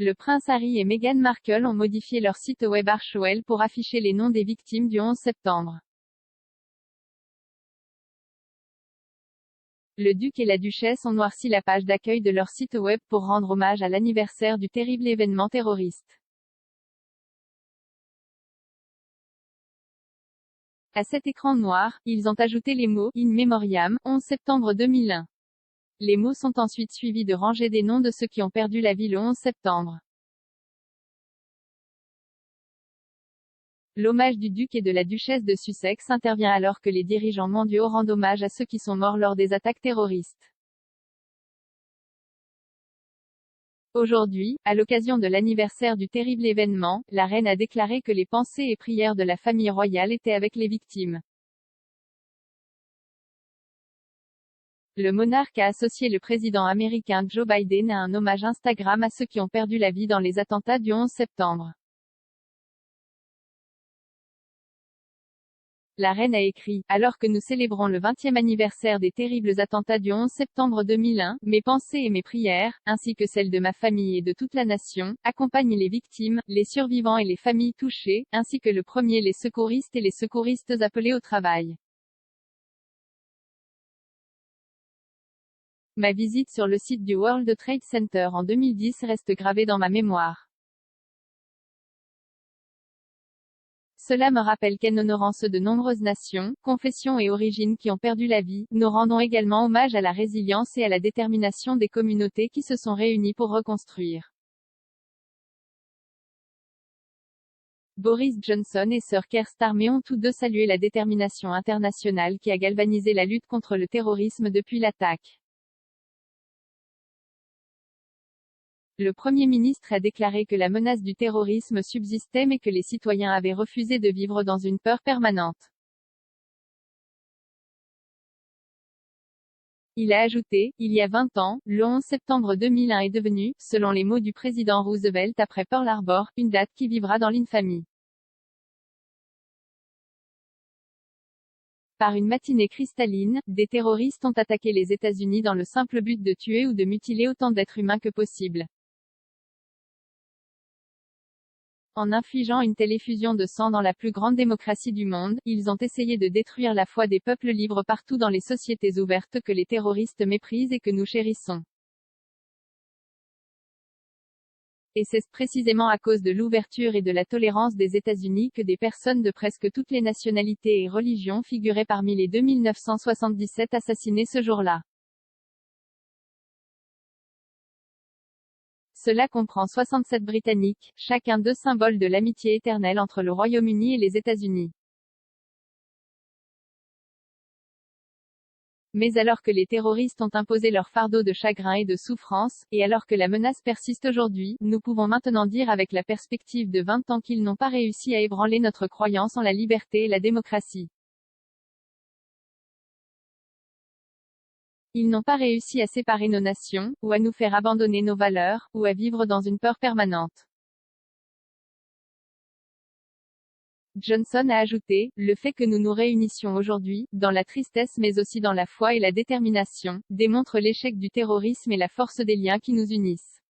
Le prince Harry et Meghan Markle ont modifié leur site web Archewell pour afficher les noms des victimes du 11 septembre. Le duc et la duchesse ont noirci la page d'accueil de leur site web pour rendre hommage à l'anniversaire du terrible événement terroriste. À cet écran noir, ils ont ajouté les mots « In Memoriam, 11 septembre 2001 ». Les mots sont ensuite suivis de rangées des noms de ceux qui ont perdu la vie le 11 septembre. L'hommage du duc et de la duchesse de Sussex intervient alors que les dirigeants mondiaux rendent hommage à ceux qui sont morts lors des attaques terroristes. Aujourd'hui, à l'occasion de l'anniversaire du terrible événement, la reine a déclaré que les pensées et prières de la famille royale étaient avec les victimes. Le monarque a associé le président américain Joe Biden à un hommage Instagram à ceux qui ont perdu la vie dans les attentats du 11 septembre. La reine a écrit « Alors que nous célébrons le 20e anniversaire des terribles attentats du 11 septembre 2001, mes pensées et mes prières, ainsi que celles de ma famille et de toute la nation, accompagnent les victimes, les survivants et les familles touchées, ainsi que le premier les secouristes et les secouristes appelés au travail. Ma visite sur le site du World Trade Center en 2010 reste gravée dans ma mémoire. Cela me rappelle qu'en honorant ceux de nombreuses nations, confessions et origines qui ont perdu la vie, nous rendons également hommage à la résilience et à la détermination des communautés qui se sont réunies pour reconstruire. Boris Johnson et Sir Keir Starmer ont tous deux salué la détermination internationale qui a galvanisé la lutte contre le terrorisme depuis l'attaque. Le Premier ministre a déclaré que la menace du terrorisme subsistait mais que les citoyens avaient refusé de vivre dans une peur permanente. Il a ajouté, il y a 20 ans, le 11 septembre 2001 est devenu, selon les mots du président Roosevelt après Pearl Harbor, une date qui vivra dans l'infamie. Par une matinée cristalline, des terroristes ont attaqué les États-Unis dans le simple but de tuer ou de mutiler autant d'êtres humains que possible. En infligeant une telle effusion de sang dans la plus grande démocratie du monde, ils ont essayé de détruire la foi des peuples libres partout dans les sociétés ouvertes que les terroristes méprisent et que nous chérissons. Et c'est précisément à cause de l'ouverture et de la tolérance des États-Unis que des personnes de presque toutes les nationalités et religions figuraient parmi les 2977 assassinés ce jour-là. Cela comprend 67 Britanniques, chacun deux symboles de l'amitié éternelle entre le Royaume-Uni et les États-Unis. Mais alors que les terroristes ont imposé leur fardeau de chagrin et de souffrance, et alors que la menace persiste aujourd'hui, nous pouvons maintenant dire avec la perspective de 20 ans qu'ils n'ont pas réussi à ébranler notre croyance en la liberté et la démocratie. Ils n'ont pas réussi à séparer nos nations, ou à nous faire abandonner nos valeurs, ou à vivre dans une peur permanente. Johnson a ajouté, le fait que nous nous réunissions aujourd'hui, dans la tristesse mais aussi dans la foi et la détermination, démontre l'échec du terrorisme et la force des liens qui nous unissent.